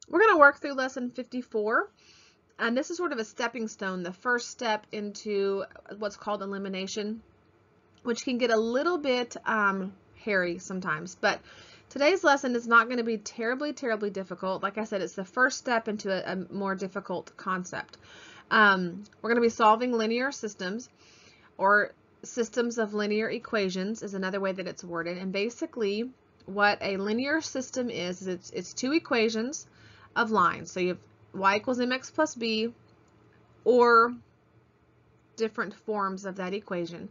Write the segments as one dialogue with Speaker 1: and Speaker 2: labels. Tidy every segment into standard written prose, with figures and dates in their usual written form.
Speaker 1: We're going to work through lesson 54, and this is sort of a stepping stone, the first step into what's called elimination, which can get a little bit hairy sometimes, but today's lesson is not going to be terribly difficult. Like I said, it's the first step into a more difficult concept. We're going to be solving linear systems, or systems of linear equations is another way that it's worded. And basically what a linear system is it's two equations of lines. So you have y equals mx plus b, or different forms of that equation,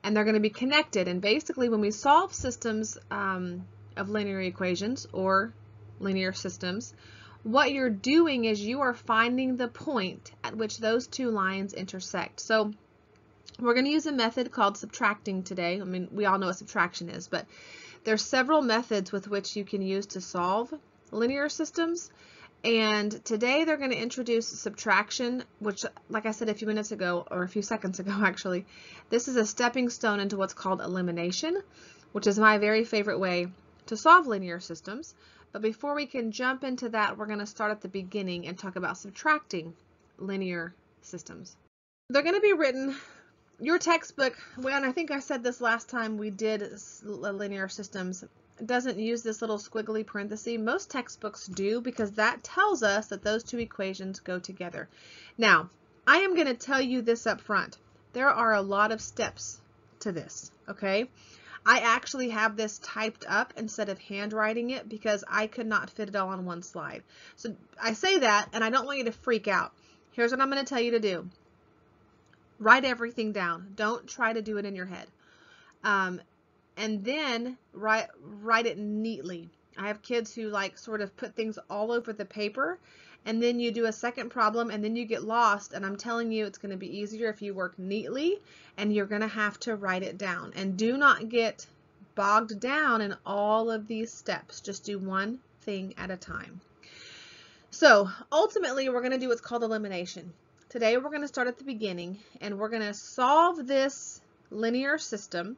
Speaker 1: and they're going to be connected. And basically when we solve systems of linear equations or linear systems, what you're doing is you are finding the point at which those two lines intersect. So we're going to use a method called subtracting today. I mean, we all know what subtraction is, but there's several methods with which you can use to solve linear systems. And today they're going to introduce subtraction, which, like I said a few minutes ago, or a few seconds ago actually, this is a stepping stone into what's called elimination, which is my very favorite way to solve linear systems. But before we can jump into that, we're going to start at the beginning and talk about subtracting linear systems. They're going to be written, your textbook, well, and I think I said this last time we did linear systems, doesn't use this little squiggly parenthesis. Most textbooks do, because that tells us that those two equations go together. Now, I am going to tell you this up front. There are a lot of steps to this, okay? I actually have this typed up instead of handwriting it because I could not fit it all on one slide. So I say that, and I don't want you to freak out. Here's what I'm going to tell you to do. Write everything down. Don't try to do it in your head. And then write it neatly. I have kids who like sort of put things all over the paper, and then you do a second problem and then you get lost, and I'm telling you it's going to be easier if you work neatly, and you're going to have to write it down. And do not get bogged down in all of these steps. Just do one thing at a time. So ultimately we're going to do what's called elimination. Today we're going to start at the beginning, and we're going to solve this linear system,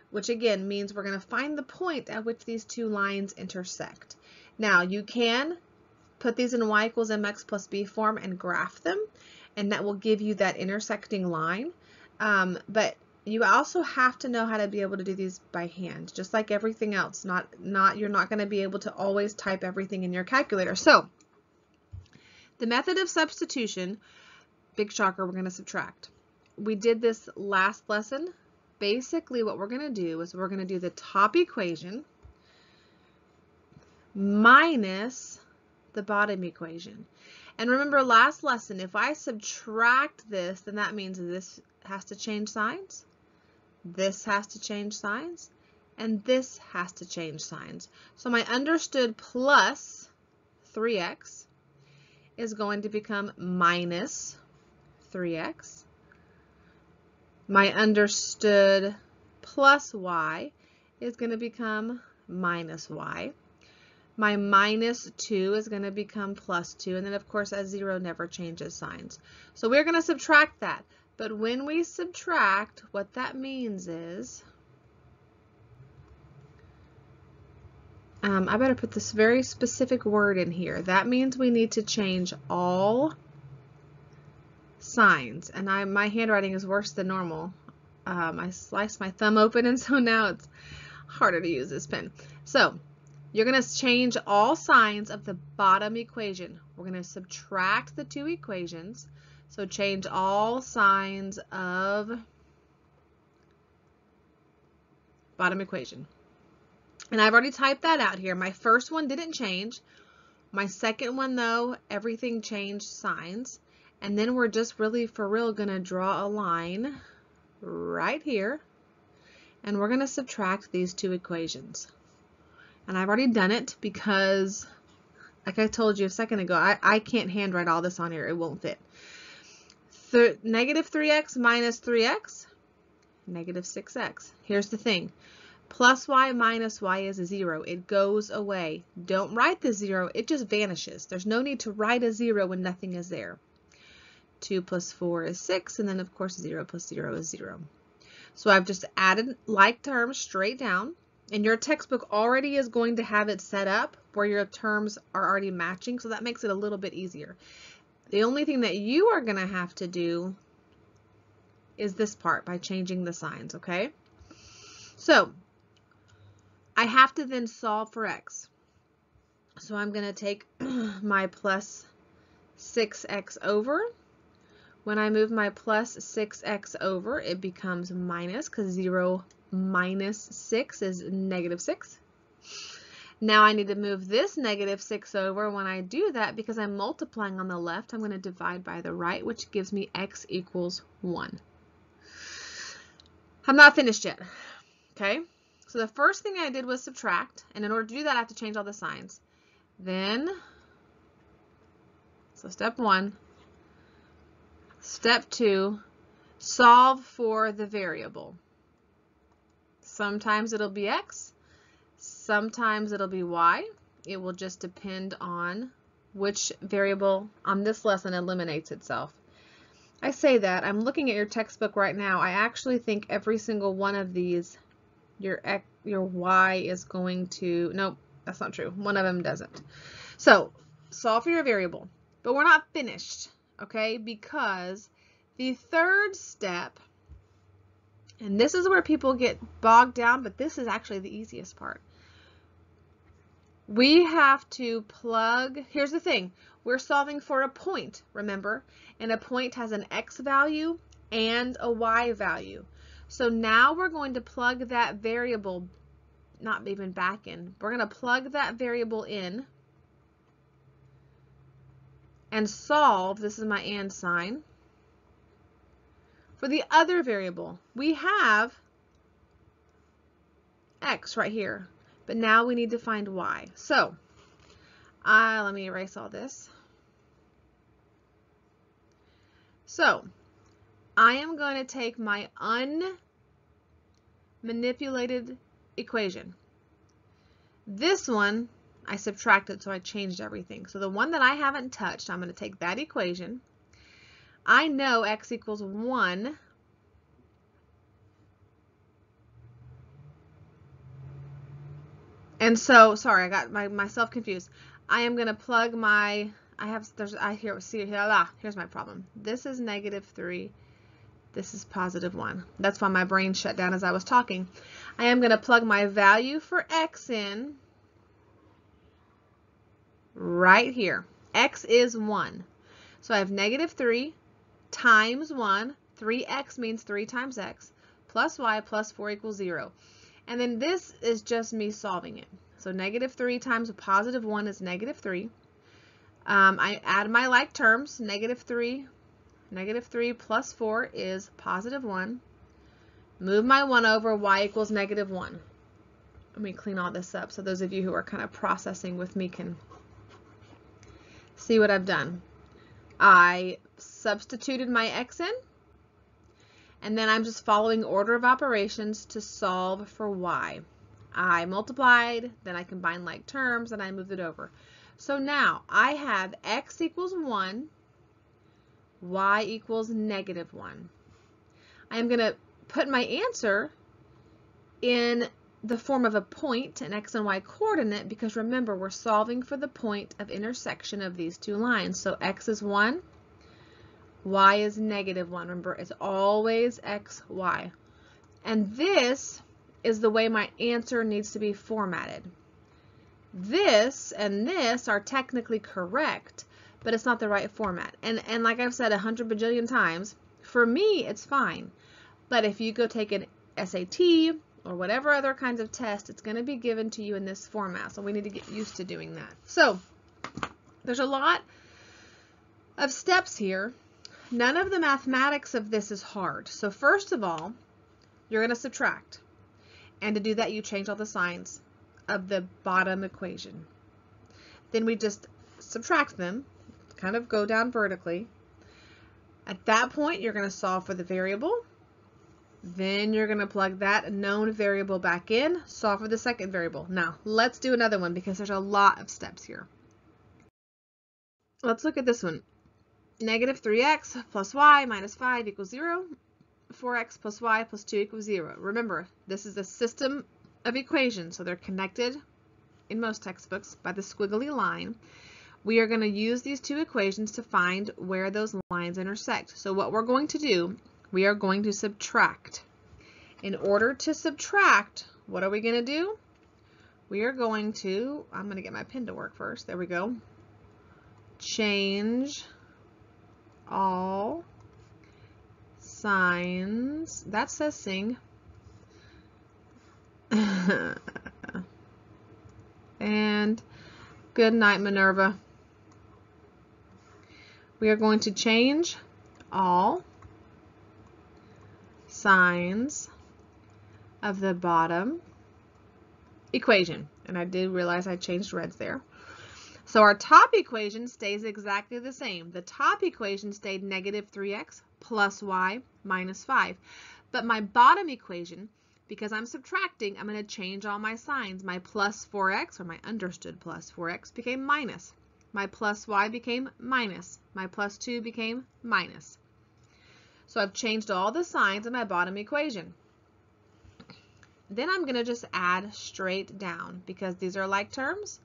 Speaker 1: which again means we're going to find the point at which these two lines intersect. Now you can put these in y equals mx plus b form and graph them, and that will give you that intersecting line. But you also have to know how to be able to do these by hand, just like everything else. You're not going to be able to always type everything in your calculator. So the method of substitution, big shocker, we're going to subtract. We did this last lesson. Basically what we're going to do is we're going to do the top equation minus the bottom equation. And remember last lesson, if I subtract this, then that means this has to change signs, this has to change signs, and this has to change signs. So my understood plus 3x is going to become minus 3x. My understood plus y is going to become minus y. My minus 2 is going to become plus 2. And then, of course, a 0 never changes signs. So we're going to subtract that. But when we subtract, what that means is, I better put this very specific word in here. That means we need to change all signs. And my handwriting is worse than normal. I sliced my thumb open, and so now it's harder to use this pen. So you're going to change all signs of the bottom equation. We're going to subtract the two equations. So change all signs of bottom equation. And I've already typed that out here. My first one didn't change. My second one, though, everything changed signs. And then we're just really, for real, going to draw a line right here. And we're going to subtract these two equations. And I've already done it because, like I told you a second ago, I can't handwrite all this on here. It won't fit. Negative 3x minus 3x, negative 6x. Here's the thing. Plus y minus y is a 0. It goes away. Don't write the 0. It just vanishes. There's no need to write a 0 when nothing is there. 2 plus 4 is 6, and then of course 0 plus 0 is 0. So I've just added like terms straight down, And your textbook already is going to have it set up where your terms are already matching, so that makes it a little bit easier. The only thing that you are going to have to do is this part by changing the signs, okay? So I have to then solve for x. So I'm going to take my plus 6x over. When I move my plus 6x over, it becomes minus, because 0 minus 6 is negative 6. Now I need to move this negative 6 over. When I do that, because I'm multiplying on the left, I'm going to divide by the right, which gives me x equals 1. I'm not finished yet. Okay, so the first thing I did was subtract, and in order to do that, I have to change all the signs. Then, so step 1. Step 2, solve for the variable. Sometimes it'll be x, sometimes it'll be y. It will just depend on which variable on this lesson eliminates itself. I say that, I'm looking at your textbook right now. I actually think every single one of these, your y is going to, nope, that's not true. One of them doesn't. So solve for your variable, but we're not finished. Okay, because the third step, and this is where people get bogged down, but this is actually the easiest part. We have to plug, here's the thing, we're solving for a point, remember, and a point has an x value and a y value. So now we're going to plug that variable, not even back in, we're going to plug that variable in and solve, this is my and sign, for the other variable. We have x right here, but now we need to find y. So let me erase all this. So I am going to take my unmanipulated equation. This one I subtracted, so I changed everything. So the one that I haven't touched, I'm going to take that equation. I know x equals 1. And so, sorry, I got myself confused. I am going to plug my, here's my problem. This is negative 3. This is positive 1. That's why my brain shut down as I was talking. I am going to plug my value for x in right here. X is 1. So I have negative 3 times 1. 3x means 3 times x, plus y plus 4 equals 0. And then this is just me solving it. So negative 3 times a positive 1 is negative 3. I add my like terms. Negative 3 plus 4 is positive 1. Move my 1 over, y equals negative 1. Let me clean all this up so those of you who are kind of processing with me can see what I've done. I substituted my x in, and then I'm just following order of operations to solve for y. I multiplied, then I combined like terms, and I moved it over. So now I have x equals 1, y equals negative 1. I'm going to put my answer in the form of a point, an x and y coordinate, because remember, we're solving for the point of intersection of these two lines. So x is 1, y is negative 1. Remember, it's always x, y. And this is the way my answer needs to be formatted. This and this are technically correct, but it's not the right format. And like I've said 100 bajillion times, for me, it's fine. But if you go take an SAT or whatever other kinds of test, it's going to be given to you in this format. So we need to get used to doing that. So there's a lot of steps here. None of the mathematics of this is hard. So first of all, you're going to subtract. And to do that, you change all the signs of the bottom equation. Then we just subtract them, kind of go down vertically. At that point, you're going to solve for the variable. Then you're going to plug that known variable back in, solve for the second variable. Now, let's do another one because there's a lot of steps here. Let's look at this one. Negative 3x plus y minus 5 equals 0. 4x plus y plus 2 equals 0. Remember, this is the system of equations, so they're connected in most textbooks by the squiggly line, we are going to use these two equations to find where those lines intersect. So what we're going to do, we are going to subtract. In order to subtract, what are we going to do? We are going to, I'm going to get my pen to work first. There we go. Change all signs. That says sing. And good night, Minerva. We are going to change all signs of the bottom equation. And I did realize I changed reds there. So our top equation stays exactly the same. The top equation stayed negative 3x plus y minus 5. But my bottom equation, because I'm subtracting, I'm going to change all my signs. My plus 4x, or my understood plus 4x, became minus. My plus y became minus. My plus 2 became minus. So I've changed all the signs in my bottom equation. Then I'm going to just add straight down, because these are like terms.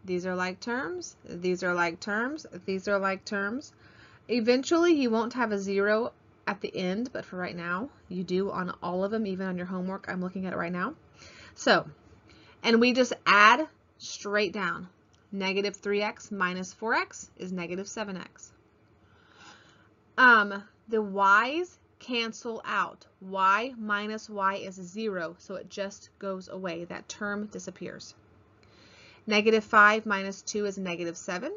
Speaker 1: These are like terms. These are like terms. These are like terms. Eventually, you won't have a 0 at the end, but for right now, you do on all of them, even on your homework. I'm looking at it right now. So, and we just add straight down. Negative 3x minus 4x is negative 7x. The y's cancel out. Y minus y is 0, so it just goes away. That term disappears. Negative 5 minus 2 is negative 7,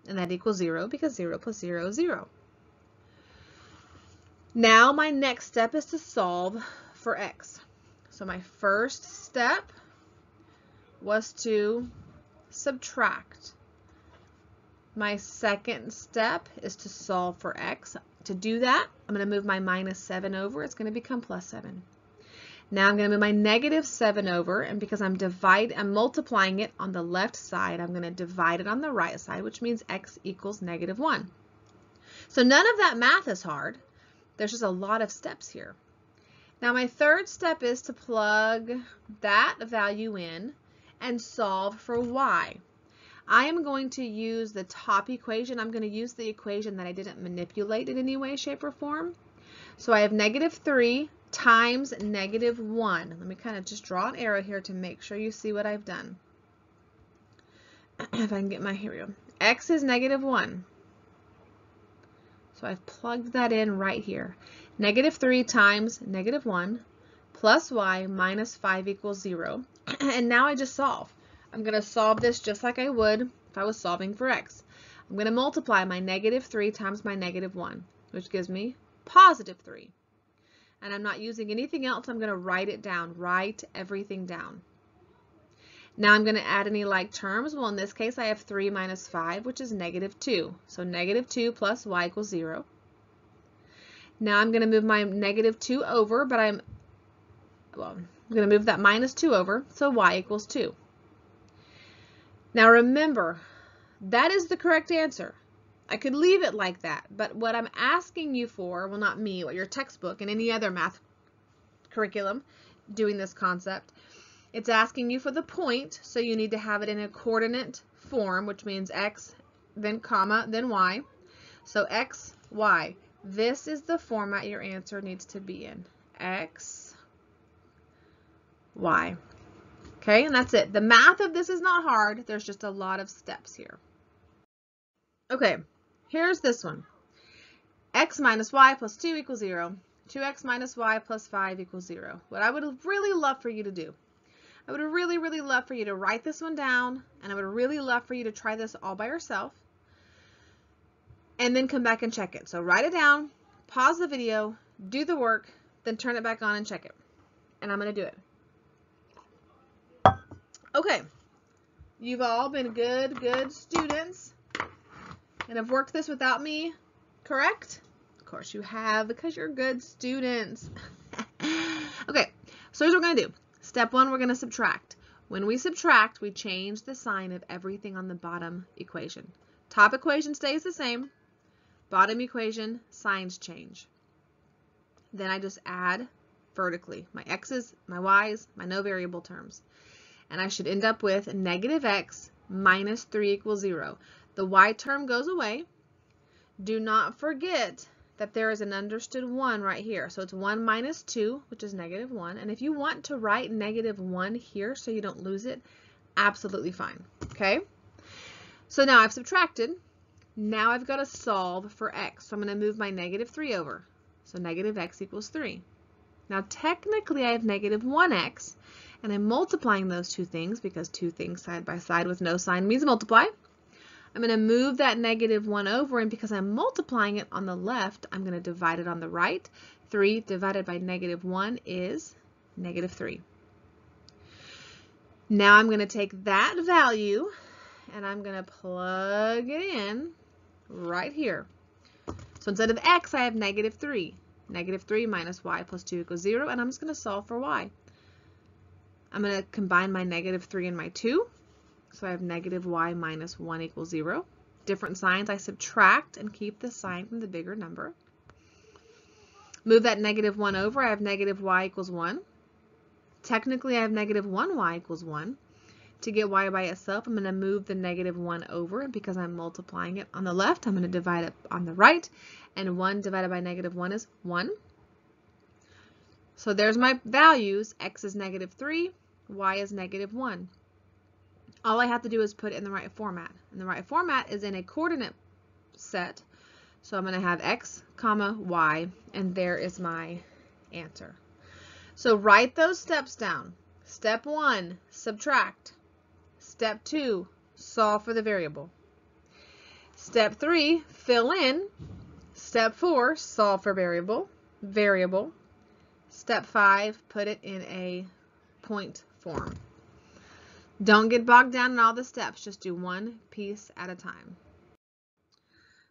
Speaker 1: and that equals 0 because 0 plus 0 is 0. Now my next step is to solve for x. So my first step was to subtract. My second step is to solve for x. To do that, I'm going to move my minus 7 over. It's going to become plus 7. Now I'm going to move my negative 7 over, and because I'm multiplying it on the left side, I'm going to divide it on the right side, which means x equals negative 1. So none of that math is hard. There's just a lot of steps here. Now my third step is to plug that value in and solve for y. I am going to use the top equation. I'm going to use the equation that I didn't manipulate in any way, shape, or form. So I have negative 3 times negative 1. Let me kind of just draw an arrow here to make sure you see what I've done. If I can get my, here we go. X is negative 1. So I've plugged that in right here. Negative 3 times negative 1 plus y minus 5 equals 0. And now I just solve. I'm going to solve this just like I would if I was solving for x. I'm going to multiply my negative 3 times my negative 1, which gives me positive 3. And I'm not using anything else. I'm going to write it down. Write everything down. Now I'm going to add any like terms. Well, in this case, I have 3 minus 5, which is negative 2. So negative 2 plus y equals 0. Now I'm going to move my negative 2 over, but I'm going to move that minus 2 over, so y equals 2. Now remember, that is the correct answer. I could leave it like that, but what I'm asking you for, well, not me, what your textbook and any other math curriculum doing this concept, it's asking you for the point, so you need to have it in a coordinate form, which means x, then comma, then y. So x, y. This is the format your answer needs to be in. X, y. Okay, and that's it. The math of this is not hard. There's just a lot of steps here. Okay, here's this one. X minus y plus 2 equals 0. 2x minus y plus 5 equals 0. What I would really love for you to do, I would really, really love for you to write this one down, and I would really love for you to try this all by yourself, and then come back and check it. So write it down, pause the video, do the work, then turn it back on and check it. And I'm going to do it. Okay, you've all been good students and have worked this without me, correct? Of course you have, because you're good students. Okay, so here's what we're going to do. Step 1, we're going to subtract. When we subtract, we change the sign of everything on the bottom equation. Top equation stays the same. Bottom equation, signs change. Then I just add vertically. My x's, my y's, my no variable terms. And I should end up with negative x minus 3 equals 0. The y term goes away. Do not forget that there is an understood 1 right here. So it's 1 minus 2, which is negative 1. And if you want to write negative 1 here so you don't lose it, absolutely fine. Okay? So now I've subtracted. Now I've got to solve for x. So I'm going to move my negative 3 over. So negative x equals 3. Now technically I have negative 1x, and I'm multiplying those two things because two things side by side with no sign means multiply. I'm going to move that negative 1 over, and because I'm multiplying it on the left, I'm going to divide it on the right. 3 divided by negative 1 is negative 3. Now I'm going to take that value and I'm going to plug it in right here. So instead of x, I have negative 3. Negative 3 minus y plus 2 equals 0, and I'm just going to solve for y. I'm going to combine my negative 3 and my 2. So I have negative y minus 1 equals 0. Different signs, I subtract and keep the sign from the bigger number. Move that negative 1 over, I have negative y equals 1. Technically, I have negative 1y equals 1. To get y by itself, I'm going to move the negative 1 over, and because I'm multiplying it on the left, I'm going to divide it on the right, and 1 divided by negative 1 is 1. So there's my values. X is negative 3, y is negative 1. All I have to do is put it in the right format. And the right format is in a coordinate set. So I'm going to have x, comma, y, and there is my answer. So write those steps down. Step 1, subtract. Step 2, solve for the variable. Step 3, fill in. Step 4, solve for variable. Step 5, put it in a point form. Don't get bogged down in all the steps. Just do one piece at a time.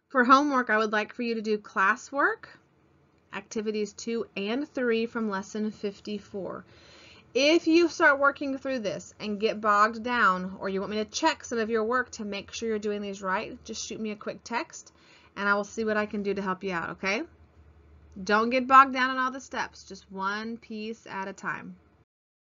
Speaker 1: For homework, I would like for you to do classwork, activities 2 and 3 from lesson 54. If you start working through this and get bogged down, or you want me to check some of your work to make sure you're doing these right, just shoot me a quick text and I will see what I can do to help you out, okay? Don't get bogged down in all the steps, just one piece at a time.